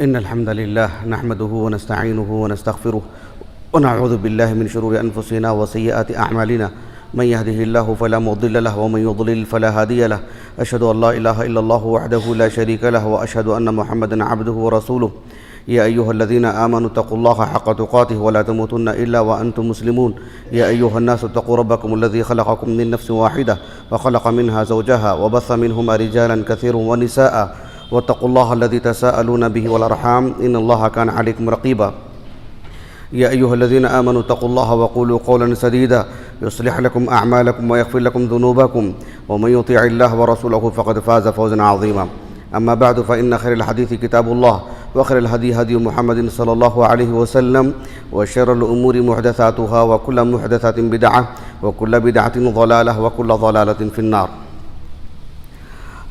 إن الحمد لله نحمده ونستعينه ونستغفره ونعوذ بالله من شرور أنفسنا وسيئات أعمالنا من يهده الله فلا مضل له ومن يضلل فلا هادي له أشهد أن لا إله إلا الله وحده لا شريك له وأشهد أن محمدا عبده ورسوله يا أيها الذين آمنوا اتقوا الله حق تقاته ولا تموتن إلا وأنتم مسلمون يا أيها الناس اتقوا ربكم الذي خلقكم من نفس واحدة وخلق منها زوجها وبث منهما رجالا كثيرا ونساء واتقوا الله الذي تساءلون به والأرحام إن الله كان عليكم رقيبا يا أيها الذين آمنوا اتقوا الله وقولوا قولا سديدا يصلح لكم أعمالكم ويغفر لكم ذنوبكم ومن يطيع الله ورسوله فقد فاز فوزا عظيما أما بعد فإن خير الحديث كتاب الله وخير الهدي هدي محمد صلى الله عليه وسلم وشر الأمور محدثاتها وكل محدثة بدعة وكل بدعة ضلالة وكل ضلالة في النار.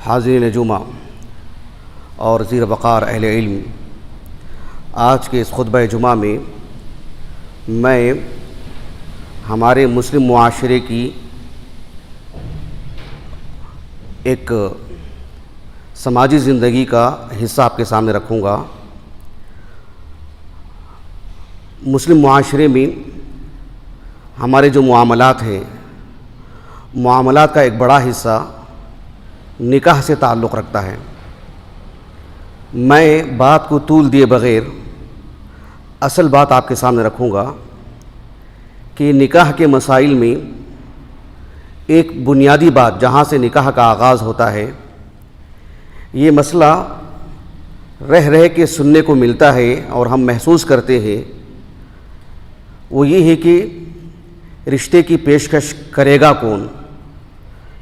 حاضرین جمعہ اور زیر وقار اہل علم، آج کے اس خطبہ جمعہ میں میں ہمارے مسلم معاشرے کی ایک سماجی زندگی کا حصہ آپ کے سامنے رکھوں گا. مسلم معاشرے میں ہمارے جو معاملات ہیں، معاملات کا ایک بڑا حصہ نکاح سے تعلق رکھتا ہے. میں بات کو طول دیے بغیر اصل بات آپ کے سامنے رکھوں گا کہ نکاح کے مسائل میں ایک بنیادی بات جہاں سے نکاح کا آغاز ہوتا ہے، یہ مسئلہ رہ کے سننے کو ملتا ہے اور ہم محسوس کرتے ہیں، وہ یہ ہے کہ رشتے کی پیشکش کرے گا کون؟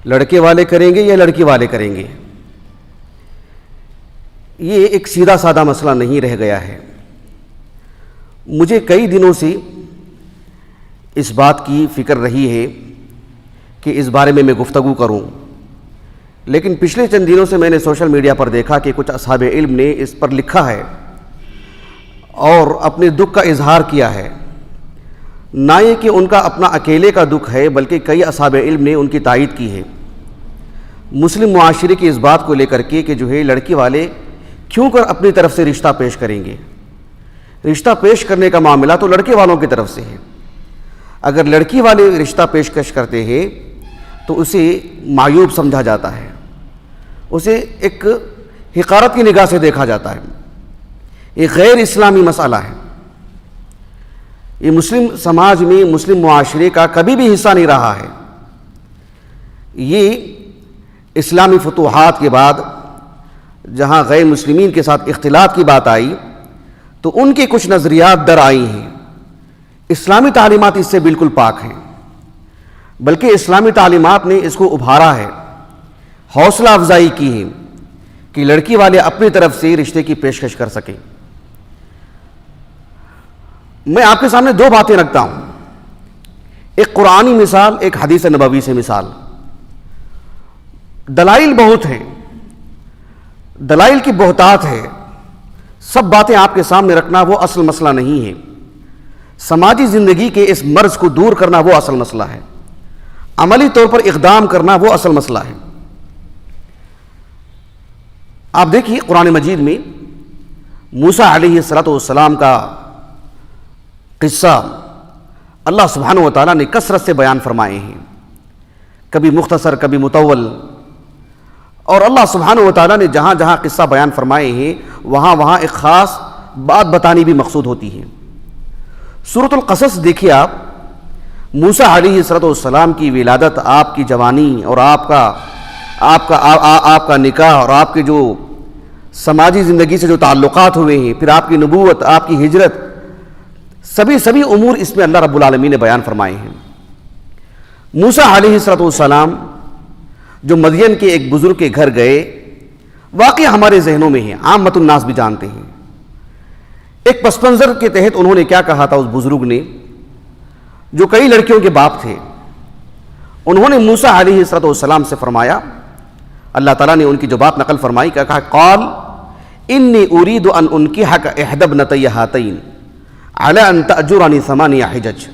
لڑکے والے کریں گے یا لڑکی والے کریں گے؟ یہ ایک سیدھا سادہ مسئلہ نہیں رہ گیا ہے. مجھے کئی دنوں سے اس بات کی فکر رہی ہے کہ اس بارے میں گفتگو کروں، لیکن پچھلے چند دنوں سے میں نے سوشل میڈیا پر دیکھا کہ کچھ اصحاب علم نے اس پر لکھا ہے اور اپنے دکھ کا اظہار کیا ہے. نہ یہ کہ ان کا اپنا اکیلے کا دکھ ہے، بلکہ کئی اصحاب علم نے ان کی تائید کی ہے مسلم معاشرے کی اس بات کو لے کر کے کہ جو ہے لڑکی والے کیوں کر اپنی طرف سے رشتہ پیش کریں گے. رشتہ پیش کرنے کا معاملہ تو لڑکے والوں کی طرف سے ہے. اگر لڑکی والے رشتہ پیشکش کرتے ہیں تو اسے معیوب سمجھا جاتا ہے، اسے ایک حقارت کی نگاہ سے دیکھا جاتا ہے. یہ غیر اسلامی مسئلہ ہے. یہ مسلم سماج میں، مسلم معاشرے کا کبھی بھی حصہ نہیں رہا ہے. یہ اسلامی فتوحات کے بعد جہاں غیر مسلمین کے ساتھ اختلاط کی بات آئی تو ان کے کچھ نظریات در آئی ہیں. اسلامی تعلیمات اس سے بالکل پاک ہیں، بلکہ اسلامی تعلیمات نے اس کو ابھارا ہے، حوصلہ افزائی کی ہے کہ لڑکی والے اپنی طرف سے رشتے کی پیشکش کر سکیں. میں آپ کے سامنے دو باتیں رکھتا ہوں، ایک قرآنی مثال، ایک حدیث نبوی سے مثال. دلائل بہت ہیں، دلائل کی بہتات ہے. سب باتیں آپ کے سامنے رکھنا وہ اصل مسئلہ نہیں ہے. سماجی زندگی کے اس مرض کو دور کرنا وہ اصل مسئلہ ہے. عملی طور پر اقدام کرنا وہ اصل مسئلہ ہے. آپ دیکھیے قرآن مجید میں موسیٰ علیہ السلام کا قصہ اللہ سبحانہ و تعالیٰ نے کثرت سے بیان فرمائے ہیں، کبھی مختصر کبھی مطول. اور اللہ سبحانہ و تعالیٰ نے جہاں جہاں قصہ بیان فرمائے ہیں وہاں وہاں ایک خاص بات بتانی بھی مقصود ہوتی ہے. سورۃ القصص دیکھیے آپ، موسیٰ علیہ السلام کی ولادت، آپ کی جوانی اور آپ کا نکاح اور آپ کے جو سماجی زندگی سے جو تعلقات ہوئے ہیں، پھر آپ کی نبوت، آپ کی ہجرت، سبھی امور اس میں اللہ رب العالمین نے بیان فرمائے ہیں. موسیٰ علیہ السلام جو مدین کے ایک بزرگ کے گھر گئے، واقعہ ہمارے ذہنوں میں ہے، عامت الناس بھی جانتے ہیں. ایک پس منظر کے تحت انہوں نے کیا کہا تھا اس بزرگ نے، جو کئی لڑکیوں کے باپ تھے. انہوں نے موسیٰ علیہ السلام سے فرمایا، اللہ تعالیٰ نے ان کی جو بات نقل فرمائی، کیا کہا، قال انی ارید ان انکحک احدی ابنتی ہاتین علی ان تأجرنی 8 حجج.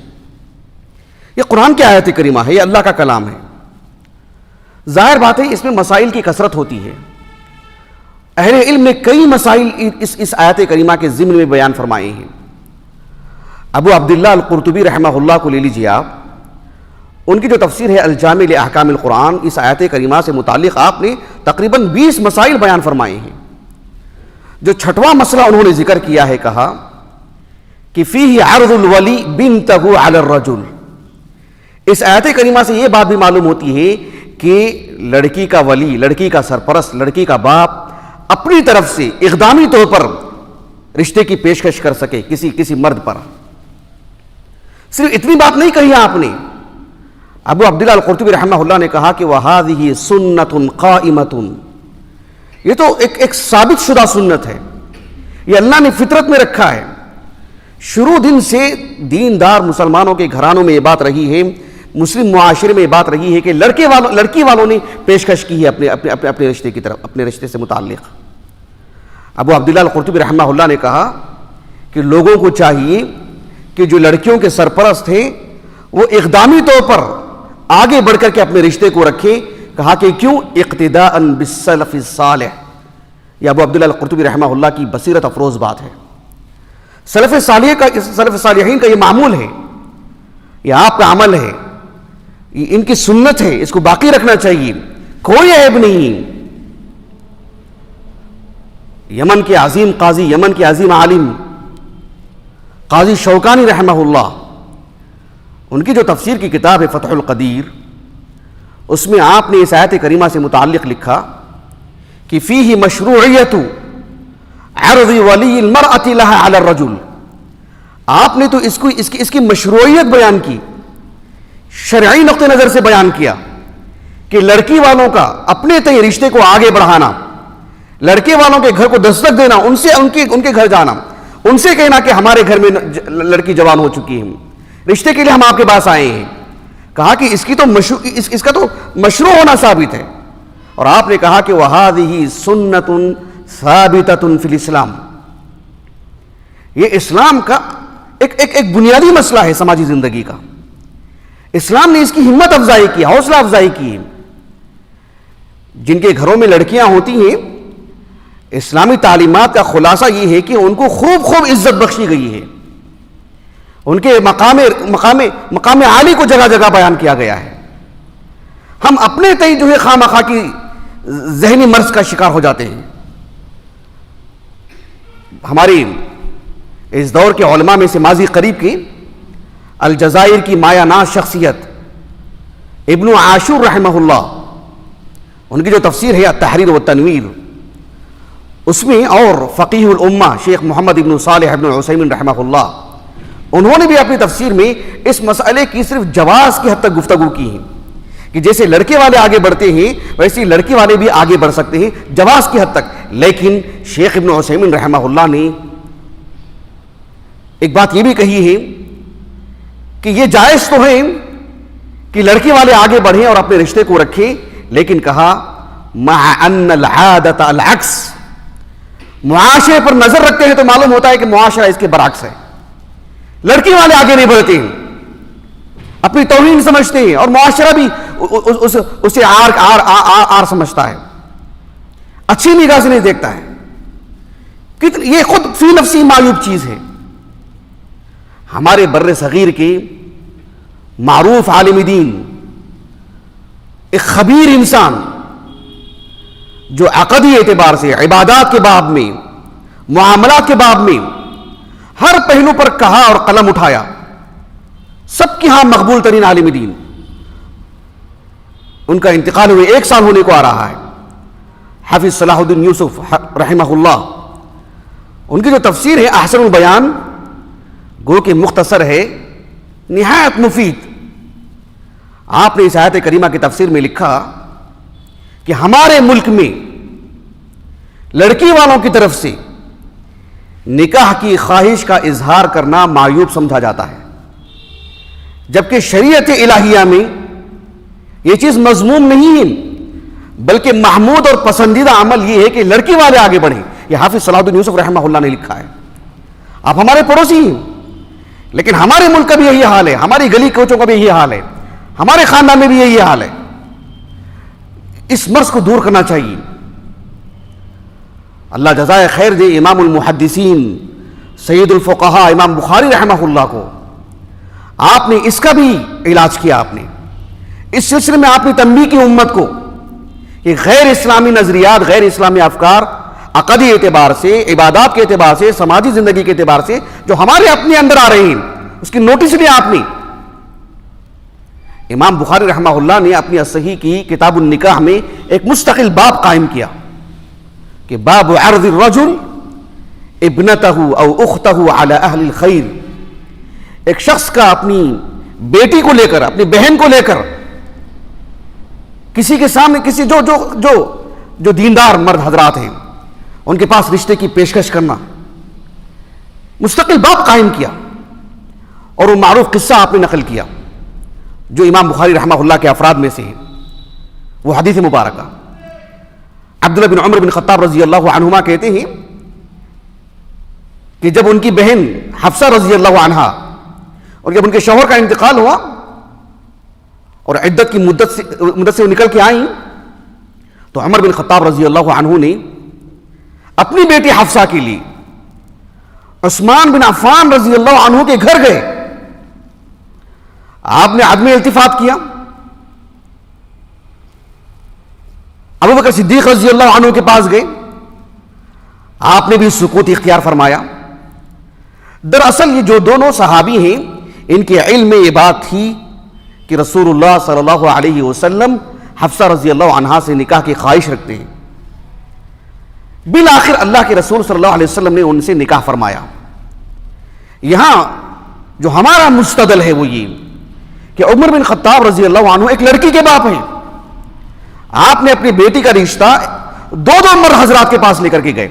یہ قرآن کی آیت کریمہ ہے، یہ اللہ کا کلام ہے. ظاہر بات ہے اس میں مسائل کی کثرت ہوتی ہے. اہل علم نے کئی مسائل اس آیت کریمہ کے ضمن میں بیان فرمائے ہیں. ابو عبداللہ القرطبی رحمہ اللہ کو لے لیجیے آپ، ان کی جو تفسیر ہے الجامع لاحکام القرآن، اس آیت کریمہ سے متعلق آپ نے تقریباً 20 مسائل بیان فرمائے ہیں. جو چھٹواں مسئلہ انہوں نے ذکر کیا ہے، کہا کہ فیہ عرض الولی بنتہ علی الرجل. اس آیت کریمہ سے یہ بات بھی معلوم ہوتی ہے کہ لڑکی کا ولی، لڑکی کا سرپرست، لڑکی کا باپ اپنی طرف سے اقدامی طور پر رشتے کی پیشکش کر سکے کسی مرد پر. صرف اتنی بات نہیں کہی آپ نے. ابو عبداللہ القرطبی رحمہ اللہ نے کہا کہ وَهَذِهِ سُنَّةٌ قَائِمَةٌ، یہ تو ایک ثابت شدہ سنت ہے، یہ اللہ نے فطرت میں رکھا ہے. شروع دن سے دیندار مسلمانوں کے گھرانوں میں یہ بات رہی ہے، مسلم معاشرے میں یہ بات رہی ہے کہ لڑکی والوں نے پیشکش کی ہے اپنے رشتے کی طرف، اپنے رشتے سے متعلق. ابو عبداللہ القرطبی رحمہ اللہ نے کہا کہ لوگوں کو چاہیے کہ جو لڑکیوں کے سرپرست ہیں وہ اقدامی طور پر آگے بڑھ کر کے اپنے رشتے کو رکھیں. کہا کہ کیوں؟ اقتداء بالسلف الصالح. یہ ابو عبداللہ القرطبی رحمہ اللہ کی بصیرت افروز بات ہے. سلف صالحین کا یہ معمول ہے، یہ آپ کا عمل ہے، یہ ان کی سنت ہے، اس کو باقی رکھنا چاہیے، کوئی عیب نہیں. یمن کے عظیم قاضی، یمن کے عظیم عالم قاضی شوکانی رحمہ اللہ، ان کی جو تفسیر کی کتاب ہے فتح القدیر، اس میں آپ نے اس آیت کریمہ سے متعلق لکھا کہ فیہ مشروعیت عرض ولی المرأة لها علی الرجل. آپ نے تو اس کی مشروعیت بیان کی، شرعی نقطہ نظر سے بیان کیا کہ لڑکی والوں کا اپنے تئیں رشتے کو آگے بڑھانا، لڑکے والوں کے گھر کو دستک دینا، ان کے گھر جانا، ان سے کہنا کہ ہمارے گھر میں لڑکی جوان ہو چکی ہے، رشتے کے لیے ہم آپ کے پاس آئے ہیں. کہا کہ اس کا تو مشروع ہونا ثابت ہے. اور آپ نے کہا کہ وَهَذِهِ سُنَّةٌ ثَابِتَةٌ فِي الْإِسْلَامِ، یہ اسلام کا ایک بنیادی مسئلہ ہے سماجی زندگی کا. اسلام نے اس کی ہمت افزائی کی، حوصلہ افزائی کی. جن کے گھروں میں لڑکیاں ہوتی ہیں، اسلامی تعلیمات کا خلاصہ یہ ہے کہ ان کو خوب عزت بخشی گئی ہے، ان کے مقام عالی کو جگہ جگہ بیان کیا گیا ہے. ہم اپنے تئیں جو ہے خواہ کی ذہنی مرض کا شکار ہو جاتے ہیں. ہماری اس دور کے علماء میں سے ماضی قریب کی الجزائر کی مایہ ناز شخصیت ابن عاشور رحمہ اللہ، ان کی جو تفسیر ہے التحریر والتنویر، اس میں اور فقیہ الامہ شیخ محمد ابن صالح ابن عثیمین رحمہ اللہ، انہوں نے بھی اپنی تفسیر میں اس مسئلے کی صرف جواز کی حد تک گفتگو کی ہے کہ جیسے لڑکے والے آگے بڑھتے ہیں ویسے لڑکی والے بھی آگے بڑھ سکتے ہیں، جواز کی حد تک. لیکن شیخ ابن عثیمین رحمہ اللہ نے ایک بات یہ بھی کہی ہے کہ یہ جائز تو ہے کہ لڑکی والے آگے بڑھیں اور اپنے رشتے کو رکھیں، لیکن کہا مع ان العادۃ العکس، معاشرے پر نظر رکھتے ہیں تو معلوم ہوتا ہے کہ معاشرہ اس کے برعکس ہے. لڑکی والے آگے نہیں بڑھتے ہیں، اپنی توہین سمجھتے ہیں، اور معاشرہ بھی اسے آر سمجھتا ہے، اچھی نگاہ سے نہیں دیکھتا ہے. یہ خود فی نفسی معیوب چیز ہے. ہمارے بر صغیر کے معروف عالم دین، ایک خبیر انسان جو عقدی اعتبار سے، عبادات کے باب میں، معاملات کے باب میں ہر پہلو پر کہا اور قلم اٹھایا، سب کے ہاں مقبول ترین عالم دین، ان کا انتقال ہوئے 1 سال ہونے کو آ رہا ہے، حافظ صلاح الدین یوسف رحمہ اللہ. ان کی جو تفسیر ہے احسن البیان، گو کہ مختصر ہے، نہایت مفید. آپ نے اس آیت کریمہ کی تفسیر میں لکھا کہ ہمارے ملک میں لڑکی والوں کی طرف سے نکاح کی خواہش کا اظہار کرنا معیوب سمجھا جاتا ہے، جبکہ شریعت الہیہ میں یہ چیز مذموم نہیں ہے، بلکہ محمود اور پسندیدہ عمل یہ ہے کہ لڑکی والے آگے بڑھیں. یہ حافظ صلاح الدین یوسف رحمہ اللہ نے لکھا ہے. آپ ہمارے پڑوسی ہیں، لیکن ہمارے ملک کا بھی یہی حال ہے، ہماری گلی کوچوں کا بھی یہی حال ہے، ہمارے خاندان میں بھی یہی حال ہے. اس مرض کو دور کرنا چاہیے. اللہ جزائے خیر دے امام المحدثین سید الفقہاء امام بخاری رحمہ اللہ کو، آپ نے اس کا بھی علاج کیا. آپ نے اس سلسلے میں آپ نے تنبیہ کی امت کو کہ غیر اسلامی نظریات، غیر اسلامی افکار عقدی اعتبار سے، عبادات کے اعتبار سے، سماجی زندگی کے اعتبار سے جو ہمارے اپنے اندر آ رہے ہیں، اس کی نوٹس لیا آپ نے. امام بخاری رحمہ اللہ نے اپنی الصحیح کی کتاب النکاح میں ایک مستقل باب قائم کیا کہ باب عرض الرجل ابنتہ او اختہ علی اہل الخیر. ایک شخص کا اپنی بیٹی کو لے کر، اپنی بہن کو لے کر کسی کے سامنے، کسی جو دیندار مرد حضرات ہیں ان کے پاس رشتے کی پیشکش کرنا، مستقل باب قائم کیا. اور وہ معروف قصہ آپ نے نقل کیا جو امام بخاری رحمہ اللہ کے افراد میں سے ہے، وہ حدیث مبارکہ. عبداللہ بن عمر بن خطاب رضی اللہ عنہما کہتے ہیں کہ جب ان کی بہن حفصہ رضی اللہ عنہا اور جب ان کے شوہر کا انتقال ہوا اور عدت کی مدت سے وہ نکل کے آئیں، تو عمر بن خطاب رضی اللہ عنہ نے اپنی بیٹی حفصہ کے لیے عثمان بن عفان رضی اللہ عنہ کے گھر گئے. آپ نے عدم التفات کیا. ابو بکر صدیق رضی اللہ عنہ کے پاس گئے، آپ نے بھی سکوت اختیار فرمایا. دراصل یہ جو دونوں صحابی ہیں ان کے علم میں یہ بات تھی کہ رسول اللہ صلی اللہ علیہ وسلم حفصہ رضی اللہ عنہا سے نکاح کی خواہش رکھتے ہیں. بالآخر اللہ کے رسول صلی اللہ علیہ وسلم نے ان سے نکاح فرمایا. یہاں جو ہمارا مستدل ہے وہ یہ کہ عمر بن خطاب رضی اللہ عنہ ایک لڑکی کے باپ ہیں. آپ نے اپنی بیٹی کا رشتہ دو مرد حضرات کے پاس لے کر کے گئے،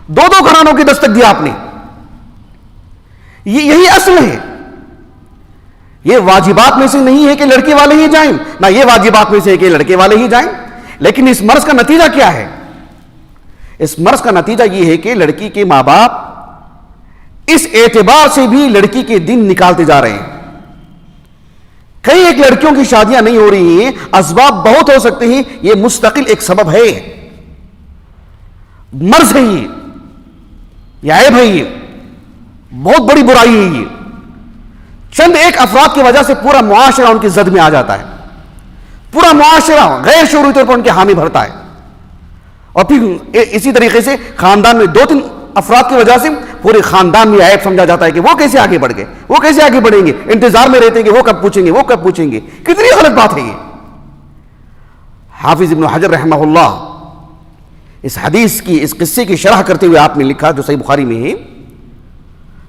دو گھرانوں کی دستک دیا آپ نے. یہی اصل ہے. یہ واجبات میں سے نہیں ہے کہ لڑکی والے ہی جائیں، نہ یہ واجبات میں سے ہے کہ لڑکے والے ہی جائیں. لیکن اس مرض کا نتیجہ کیا ہے؟ اس مرض کا نتیجہ یہ ہے کہ لڑکی کے ماں باپ اس اعتبار سے بھی لڑکی کے دن نکالتے جا رہے ہیں. کئی ایک لڑکیوں کی شادیاں نہیں ہو رہی ہیں، اسباب بہت ہو سکتے ہیں، یہ مستقل ایک سبب ہے، مرض ہے، یہ عیب ہے، یہ بہت بڑی برائی ہے. یہ چند ایک افراد کی وجہ سے پورا معاشرہ ان کی زد میں آ جاتا ہے، پورا معاشرہ غیر شعوری طور پر ان کے حامی بھرتا ہے. اور پھر اسی طریقے سے خاندان میں 2-3 افراد کی وجہ سے پورے خاندان میں عیب سمجھا جاتا ہے کہ وہ کیسے آگے بڑھ گئے، وہ کیسے آگے بڑھیں گے، انتظار میں رہتے ہیں کہ وہ کب پوچھیں گے، وہ کب پوچھیں گے. کتنی غلط بات ہے یہ. حافظ ابن حجر رحمہ اللہ اس حدیث کی، اس قصے کی شرح کرتے ہوئے آپ نے لکھا جو صحیح بخاری میں ہے،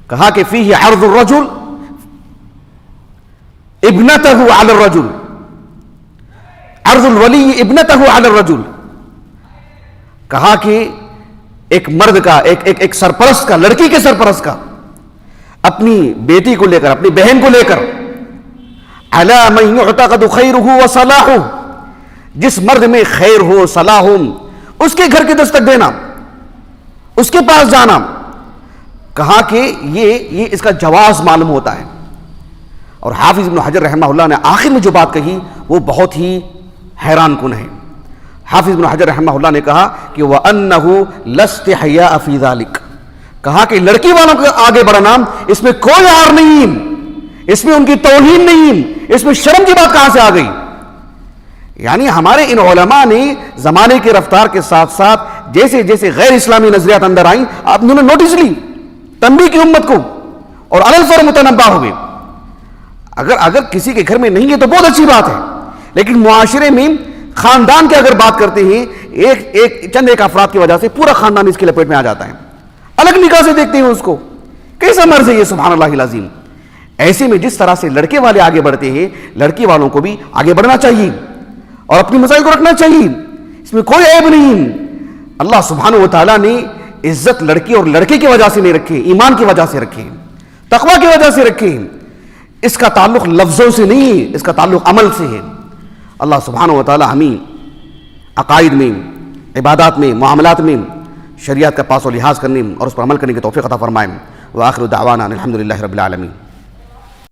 کہا کہ فیہ عرض الرجل ابنتہ علی الرجل، عرض الولی ابنتہ علی الرجل. کہا کہ ایک مرد کا، ایک سرپرست کا، لڑکی کے سرپرست کا اپنی بیٹی کو لے کر، اپنی بہن کو لے کر، علی من یعتقد خیرہ وصلاحہ، جس مرد میں خیر ہو، صلاح ہو، اس کے گھر کی دستک دینا، اس کے پاس جانا. کہا کہ یہ اس کا جواز معلوم ہوتا ہے. اور حافظ ابن حجر رحمہ اللہ نے آخر میں جو بات کہی وہ بہت ہی حیران کن ہے. حافظ ابن حجر رحمہ اللہ نے کہا کہ وَأَنَّهُ لَاسْتِحْيَاءَ فِي ذَلِكَ، کہا کہ لڑکی والوں کے آگے بڑھنا اس میں کوئی عار نہیں، اس میں ان کی توہین نہیں، اس میں شرم کی بات کہاں سے آ گئی. یعنی ہمارے ان علماء نے زمانے کے رفتار کے ساتھ ساتھ جیسے جیسے غیر اسلامی نظریات اندر آئیں، آپ نے نوٹس لی، تنبیہ کی امت کو، اور علی الفور متنبہ ہوئے. اگر کسی کے گھر میں نہیں ہے تو بہت اچھی بات ہے، لیکن معاشرے میں خاندان کے اگر بات کرتے ہیں، چند ایک افراد کی وجہ سے پورا خاندان اس کی لپیٹ میں آ جاتا ہے، الگ نگاہ سے دیکھتے ہیں اس کو. کیسا مرض ہے یہ، سبحان اللہ العظیم. ایسے میں جس طرح سے لڑکے والے آگے بڑھتے ہیں، لڑکی والوں کو بھی آگے بڑھنا چاہیے اور اپنی مسائل کو رکھنا چاہیے. اس میں کوئی عیب نہیں. اللہ سبحانہ و تعالیٰ نے عزت لڑکی اور لڑکے کی وجہ سے نہیں رکھی، ایمان کی وجہ سے رکھی، تقویٰ کی وجہ سے رکھی. اس کا تعلق لفظوں سے نہیں، اس کا تعلق عمل سے ہے. اللہ سبحانہ و تعالیٰ ہمیں عقائد میں، عبادات میں، معاملات میں شریعت کا پاس و لحاظ کرنے اور اس پر عمل کرنے کی توفیق عطا فرمائیں. وآخر دعوانا الحمدللہ رب العالمین.